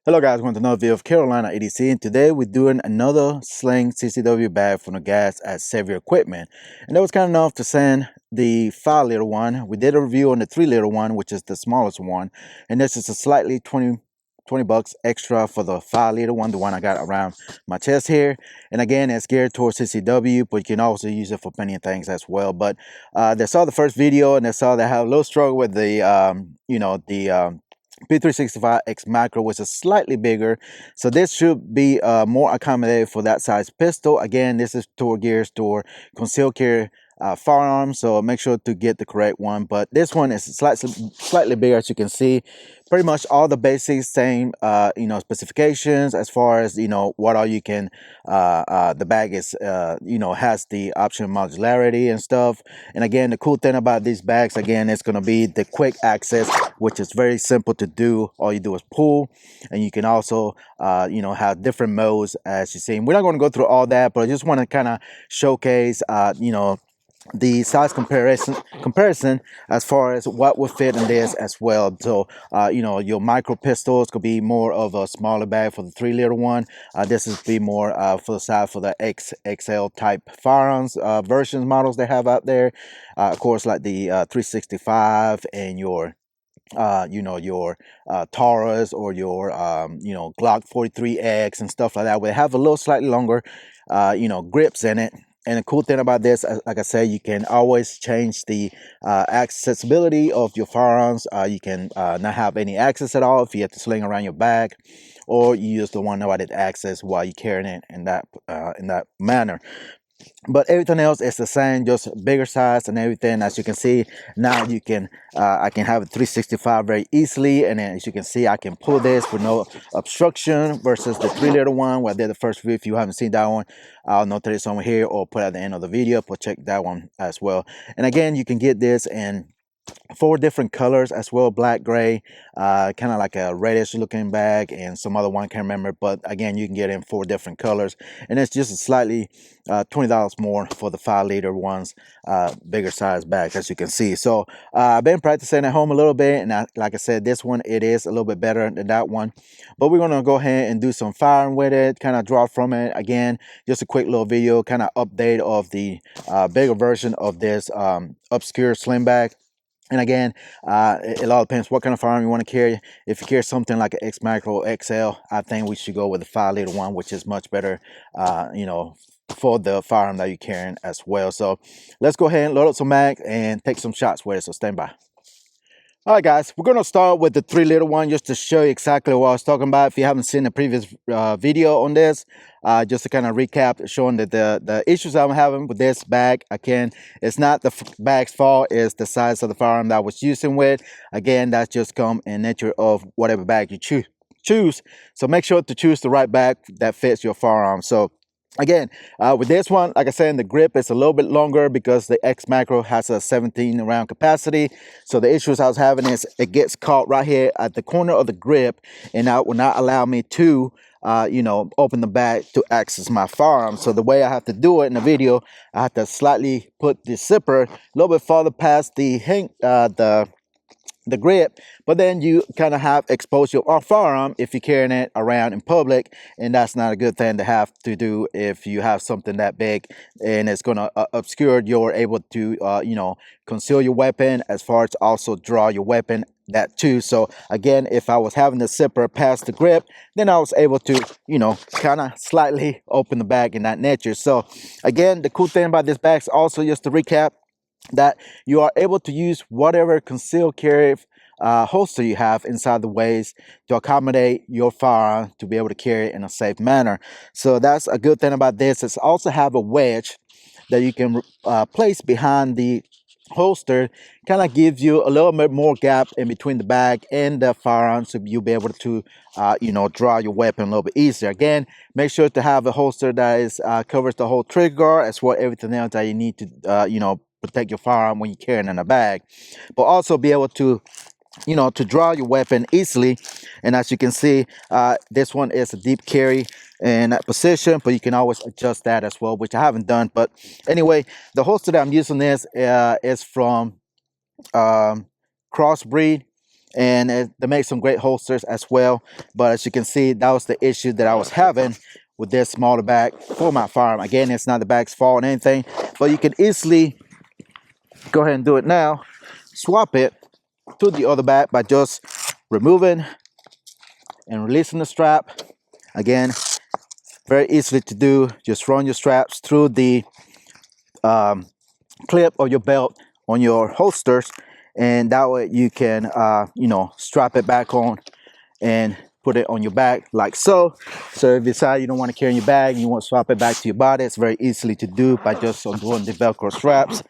Hello guys, welcome to another video of Carolina EDC, and today we're doing another sling CCW bag from the guys at Savior Equipment. And that was kind enough to send the 5-liter one. We did a review on the 3-liter one, which is the smallest one, and this is a slightly 20 bucks extra for the 5-liter one, the one I got around my chest here. And again, it's geared towards CCW, but you can also use it for plenty of things as well. But they saw the first video and they saw they have a little struggle with the P365 X macro, which is slightly bigger, so this should be more accommodated for that size pistol. Again, this is geared toward concealed carry firearms, so make sure to get the correct one. But this one is slightly bigger, as you can see. Pretty much all the basics, same specifications as far as what all you can. The bag is has the option of modularity and stuff. And again, the cool thing about these bags, again, it's going to be the quick access, which is very simple to do. All you do is pull, and you can also have different modes, as you see. We're not going to go through all that, but I just want to kind of showcase the size comparison as far as what would fit in this as well. So your micro pistols could be more of a smaller bag for the 3-liter one. This is be more for the size for the XL type firearms versions models they have out there. Of course, like the 365 and your Taurus or your Glock 43X and stuff like that, where they have a little slightly longer grips in it. And the cool thing about this, like I said, you can always change the accessibility of your firearms. You can not have any access at all if you have to sling around your bag, or you use the one that did access while you're carrying it in that manner. But everything else is the same, just bigger size and everything. As you can see, now you can I can have a 365 very easily, and then as you can see, I can pull this with no obstruction versus the 3-liter one where I did the first review. If you haven't seen that one, I'll notate it somewhere here or put at the end of the video, but check that one as well. And again, you can get this in 4 different colors as well: black, gray, kind of like a reddish looking bag, and some other one, can't remember. But again, you can get it in 4 different colors, and it's just a slightly $20 more for the 5-liter ones, bigger size bag, as you can see. So I've been practicing at home a little bit, and like I said, this one, it is a little bit better than that one. But we're gonna go ahead and do some firing with it, kind of draw from it. Again, just a quick little video, kind of update of the bigger version of this Obscura sling bag. And again, it all depends what kind of firearm you want to carry. If you carry something like an X Macro XL, I think we should go with the 5-liter one, which is much better, for the firearm that you're carrying as well. So let's go ahead and load up some mag and take some shots with it. So stand by. All right, guys, we're going to start with the 3-liter one just to show you exactly what I was talking about. If you haven't seen the previous video on this, just to kind of recap, showing that the issues I'm having with this bag, again, it's not the bag's fault, it's the size of the firearm that I was using with. Again, that's just come in nature of whatever bag you choose. So make sure to choose the right bag that fits your firearm. So again, with this one, like I said, the grip is a little bit longer because the X Macro has a 17 round capacity. So the issues I was having is it gets caught right here at the corner of the grip, and that will not allow me to open the bag to access my firearm. So the way I have to do it in the video, I have to slightly put the zipper a little bit farther past the grip, but then you kind of have exposed your firearm if you're carrying it around in public, and that's not a good thing to have to do if you have something that big, and it's going to obscure your able to conceal your weapon, as far as also draw your weapon, that too. So again, if I was having the zipper past the grip, then I was able to kind of slightly open the bag in that nature. So again, the cool thing about this bag is also, just to recap, that you are able to use whatever concealed carry holster you have inside the waist to accommodate your firearm to be able to carry it in a safe manner. So that's a good thing about this. It's also have a wedge that you can place behind the holster, kind of gives you a little bit more gap in between the bag and the firearm, so you'll be able to draw your weapon a little bit easier. Again, make sure to have a holster that is covers the whole trigger guard, as well everything else that you need to protect your firearm when you're carrying in a bag, but also be able to to draw your weapon easily. And as you can see, this one is a deep carry in that position, but you can always adjust that as well, which I haven't done. But anyway, the holster that I'm using this is from Crossbreed. and they make some great holsters as well. But as you can see, that was the issue that I was having with this smaller bag for my firearm. Again, it's not the bag's fault or anything, but you can easily go ahead and do it now. Swap it to the other bag by just removing and releasing the strap. Again, very easily to do. Just run your straps through the clip of your belt on your holsters, and that way you can you know, strap it back on and put it on your back like so. So if you decide you don't want to carry in your bag, you want to swap it back to your body, it's very easily to do by just undoing the Velcro straps.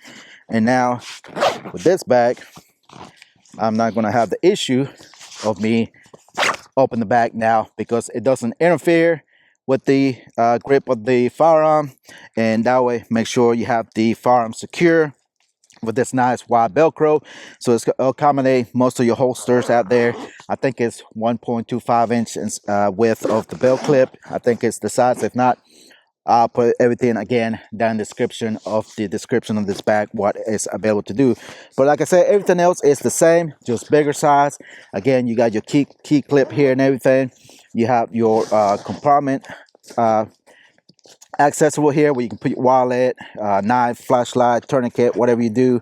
And now with this bag, I'm not going to have the issue of me open the bag now, because it doesn't interfere with the grip of the firearm, and that way make sure you have the firearm secure with this nice wide Velcro, so it's gonna accommodate most of your holsters out there. I think it's 1.25 inches width of the belt clip. I think it's the size. If not, I'll put everything again down in the description of this bag, what is available to do. But like I said, everything else is the same, just bigger size. Again, you got your key clip here and everything. You have your compartment accessible here where you can put your wallet, knife, flashlight, tourniquet, whatever you do.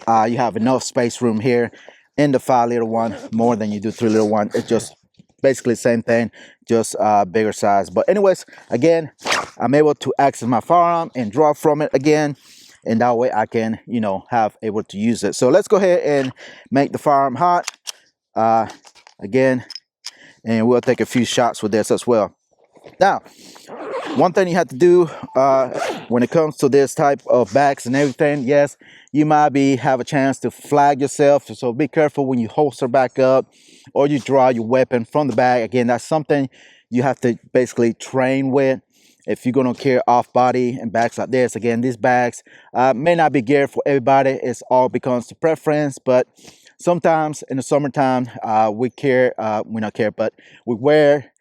You have enough space room here in the 5-liter one, more than you do 3-liter one. It's just basically the same thing, just bigger size. But anyways, again, I'm able to access my firearm and draw from it again, and that way I can, you know, have able to use it. So let's go ahead and make the firearm hot again, and we'll take a few shots with this as well. Now, one thing you have to do when it comes to this type of bags and everything, yes, you might have a chance to flag yourself, so be careful when you holster back up or you draw your weapon from the bag. Again, that's something you have to basically train with if you're going to carry off body and bags like this. Again, these bags may not be geared for everybody. It's all becomes to preference, but sometimes in the summertime we wear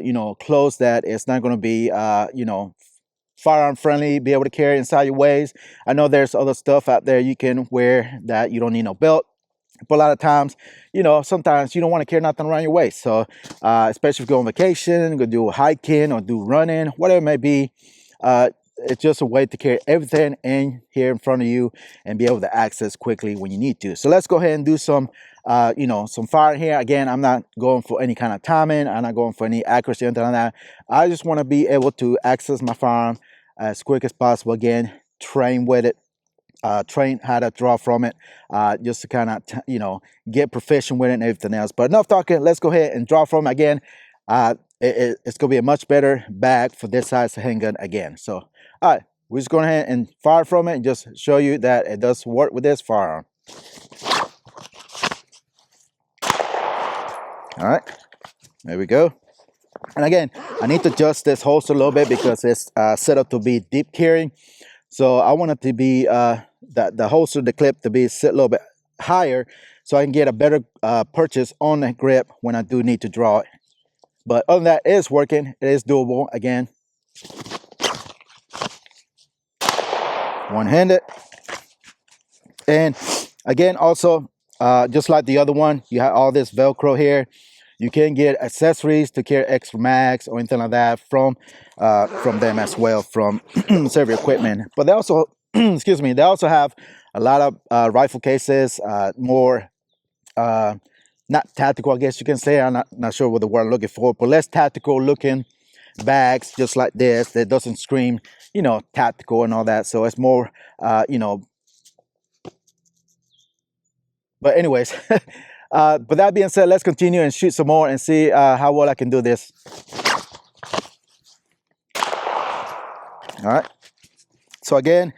you know, clothes that it's not going to be you know, firearm friendly, be able to carry inside your waist. I know there's other stuff out there you can wear that you don't need no belt, but a lot of times, you know, sometimes you don't want to carry nothing around your waist. So especially if you go on vacation, go do hiking or do running, whatever it may be, it's just a way to carry everything in here in front of you and be able to access quickly when you need to. So let's go ahead and do some you know, some firing here. Again, I'm not going for any kind of timing. I'm not going for any accuracy or anything like that. I just want to be able to access my firearm as quick as possible. Again, train with it, train how to draw from it, just to kind of, you know, get proficient with it and everything else. But enough talking, let's go ahead and draw from it again. It's going to be a much better bag for this size handgun again. So, all right, we're just going ahead and fire from it and just show you that it does work with this firearm. All right, there we go. And again, I need to adjust this holster a little bit because it's set up to be deep carrying. So I want it to be the holster, the clip, to be set a little bit higher so I can get a better purchase on the grip when I do need to draw it. But other than that, it is working. It is doable. Again, one-handed. And again, also, just like the other one, you have all this Velcro here. You can get accessories to carry extra mags or anything like that from them as well, from several equipment. But they also, excuse me, they also have a lot of rifle cases, more not tactical, I guess you can say. I'm not sure what the word I'm looking for, but less tactical looking bags, just like this, that doesn't scream, you know, tactical and all that. So it's more, you know. But anyways, but that being said, let's continue and shoot some more and see how well I can do this. All right. So again,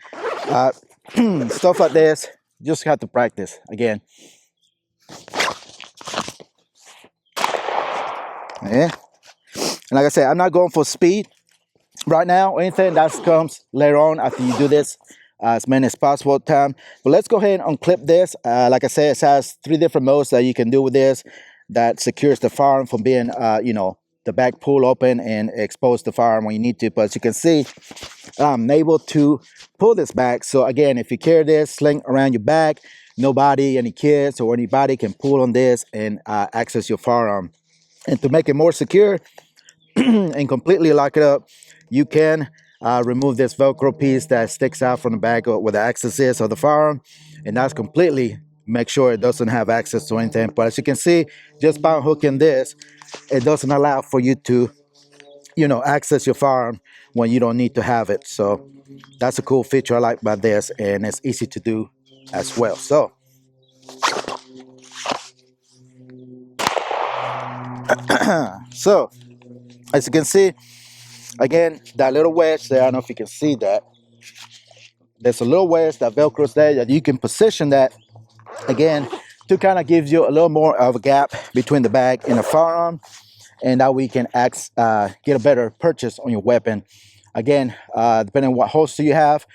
stuff like this, just have to practice again. Yeah. And like I said, I'm not going for speed right now or anything. That comes later on after you do this as many as possible time. But let's go ahead and unclip this. Like I said, it has 3 different modes that you can do with this that secures the firearm from being, you know, the back pull open and expose the firearm when you need to. But as you can see, I'm able to pull this back. So again, if you carry this sling around your back, nobody, any kids or anybody can pull on this and access your firearm. And to make it more secure and completely lock it up, you can remove this Velcro piece that sticks out from the back where the access is of the firearm, and that's completely make sure it doesn't have access to anything. But as you can see, just by hooking this, it doesn't allow for you to, you know, access your firearm when you don't need to have it. So that's a cool feature I like about this, and it's easy to do as well. So as you can see, again, that little wedge there, I don't know if you can see that. There's a little wedge that Velcros there that you can position that, again, to kind of give you a little more of a gap between the bag and the firearm, and that we can get a better purchase on your weapon. Again, depending on what holster you have,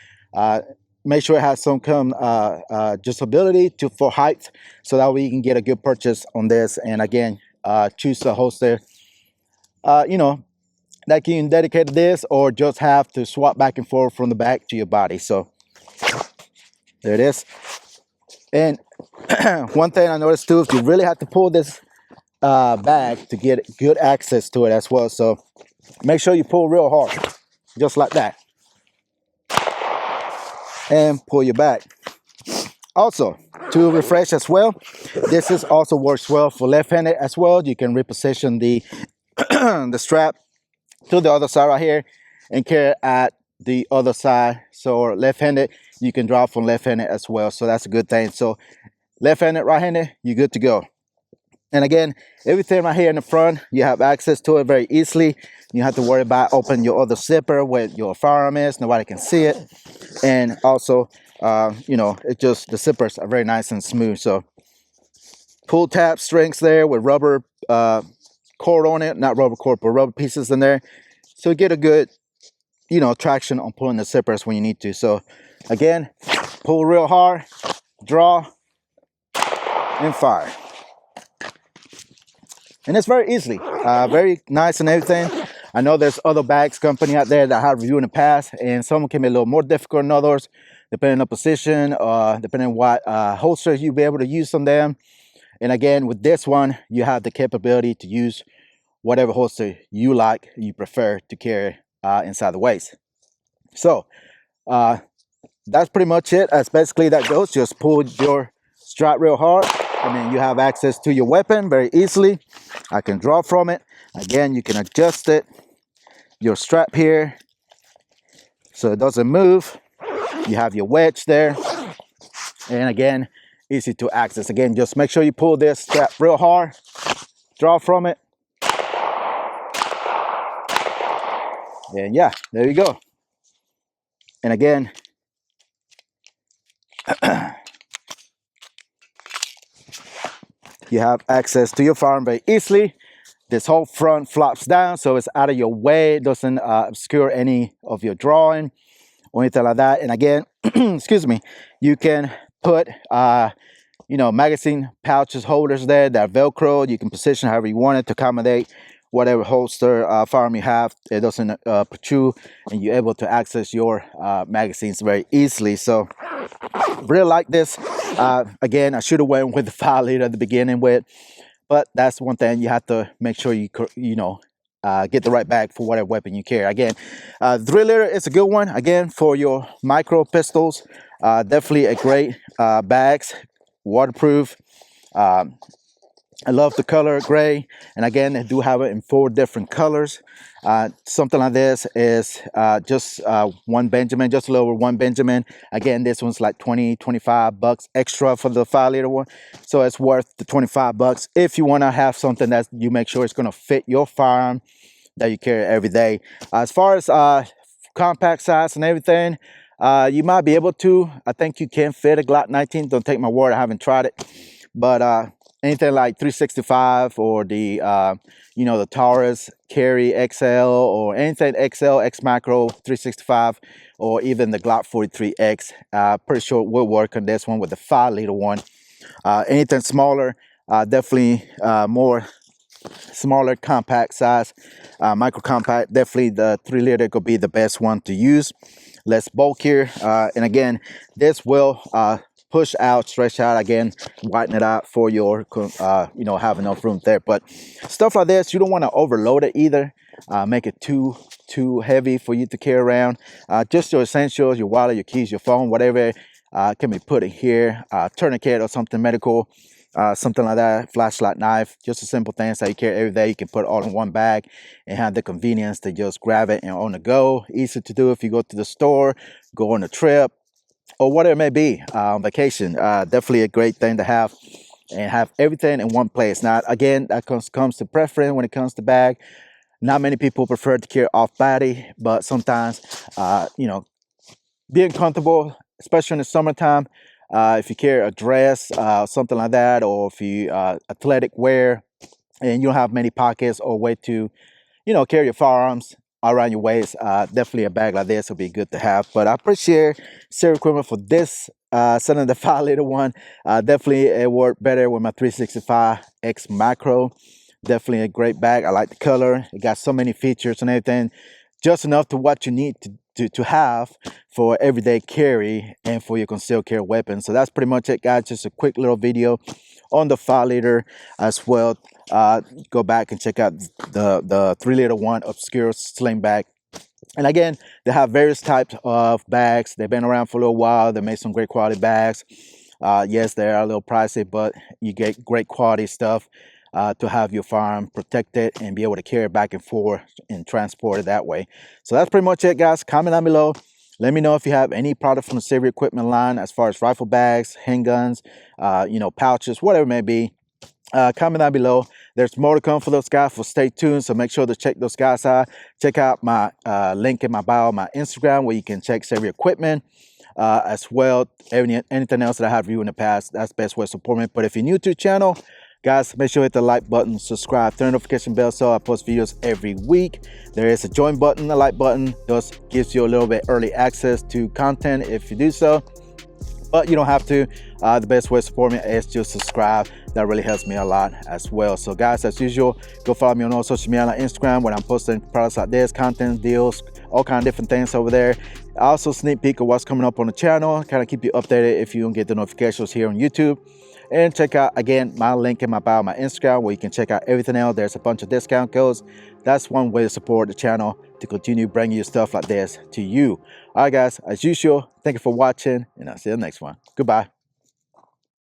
make sure it has some kind of adjustability for height, so that way you can get a good purchase on this. And again, choose a holster, you know, that you can dedicate to this, or just have to swap back and forth from the back to your body. So there it is. And one thing I noticed too is you really have to pull this bag to get good access to it as well. So make sure you pull real hard, just like that, and pull your back. Also, to refresh as well, this is also works well for left-handed as well. You can reposition the the strap to the other side right here and carry it at the other side. So left-handed, you can draw from left-handed as well. So that's a good thing. So left-handed, right-handed, you're good to go. And again, everything right here in the front, you have access to it very easily. You have to worry about opening your other zipper where your firearm is. Nobody can see it. And also, you know, it just, the zippers are very nice and smooth. So pull tab strings there with rubber cord on it, not rubber cord, but rubber pieces in there. So get a good, you know, traction on pulling the zippers when you need to. So again, pull real hard, draw, and fire. And it's very easily, very nice and everything. I know there's other bags company out there that I have reviewed in the past, and some can be a little more difficult than others, depending on position, depending on what holster you'll be able to use on them. And again, with this one, you have the capability to use whatever holster you like, you prefer to carry inside the waist. So that's pretty much it. That's basically that goes. Just pull your strap real hard, and then you have access to your weapon very easily. I can draw from it. Again, you can adjust it, your strap here, so it doesn't move. You have your wedge there, and again, easy to access. Again, just make sure you pull this strap real hard, draw from it, and yeah, there you go. And again, you have access to your firearm very easily. This whole front flops down, so it's out of your way. It doesn't obscure any of your drawing or anything like that. And again, excuse me, you can put you know, magazine pouches, holders there that are Velcro. You can position however you want it to accommodate whatever holster firearm you have. It doesn't protrude, and you're able to access your magazines very easily. So really like this. Again, I should have went with the 5 liter at the beginning with, but that's one thing you have to make sure you know, get the right bag for whatever weapon you carry. Again, 3 liter is a good one. Again, for your micro pistols, definitely a great bags, waterproof. I love the color gray, and again, they do have it in 4 different colors. Something like this is just one Benjamin, just a little over 1 Benjamin. Again, this one's like 20-25 bucks extra for the 5 liter one, so it's worth the 25 bucks if you want to have something that you make sure it's going to fit your firearm that you carry every day. As far as compact size and everything, you might be able to. I think you can fit a Glock 19. Don't take my word, I haven't tried it, but anything like 365 or the you know, the Taurus Carry XL, or anything XL, X Macro 365, or even the Glock 43X, pretty sure it will work on this one with the 5 liter one. Anything smaller, definitely more smaller compact size, micro compact, definitely the 3 liter could be the best one to use. Less bulkier, and again, this will push out, stretch out again, widen it out for your you know, have enough room there. But stuff like this, you don't want to overload it either. Make it too heavy for you to carry around. Just your essentials, your wallet, your keys, your phone, whatever can be put in here. Tourniquet or something medical, something like that, flashlight, knife, just a simple things that you carry every day. You can put it all in one bag and have the convenience to just grab it and on the go. Easy to do if you go to the store, go on a trip, or whatever it may be, vacation. Definitely a great thing to have, and have everything in one place. Now, again, that comes to preference when it comes to bag. Not many people prefer to carry off body, but sometimes, you know, being comfortable, especially in the summertime, if you carry a dress, something like that, or if you athletic wear, and you don't have many pockets or way to, you know, carry your firearms around your waist, definitely a bag like this will be good to have. But I appreciate Serial equipment for this 7.5 liter one. Definitely it worked better with my 365X macro. Definitely a great bag. I like the color. It got so many features and everything, just enough to what you need to have for everyday carry and for your concealed carry weapon. So that's pretty much it, guys. Just a quick little video on the 5 liter as well. Go back and check out the 3 liter one, Obscura sling bag. And again, they have various types of bags. They've been around for a little while. They make some great quality bags. Yes, they are a little pricey, but you get great quality stuff to have your firearm protected and be able to carry it back and forth and transport it that way. So that's pretty much it, guys. Comment down below. Let me know if you have any product from the Serial equipment line as far as rifle bags, handguns, you know, pouches, whatever it may be. Comment down below. There's more to come for those guys, so stay tuned. So make sure to check those guys out. Check out my link in my bio, my Instagram, where you can check Serial equipment as well. Anything else that I have reviewed in the past, that's the best way to support me. But if you're new to the channel, guys, make sure to hit the like button, subscribe, turn the notification bell so I post videos every week. There is a join button, the like button. Just gives you a little bit early access to content if you do so. But you don't have to. The best way to support me is just subscribe. That really helps me a lot as well. So guys, as usual, go follow me on all social media, on Instagram, when I'm posting products like this, content, deals, all kind of different things over there. I also sneak peek of what's coming up on the channel, kind of keep you updated if you don't get the notifications here on YouTube. And check out, again, my link in my bio, my Instagram, where you can check out everything else. There's a bunch of discount codes. That's one way to support the channel, to continue bringing you stuff like this to you. All right, guys, as usual, thank you for watching, and I'll see you in the next one. Goodbye.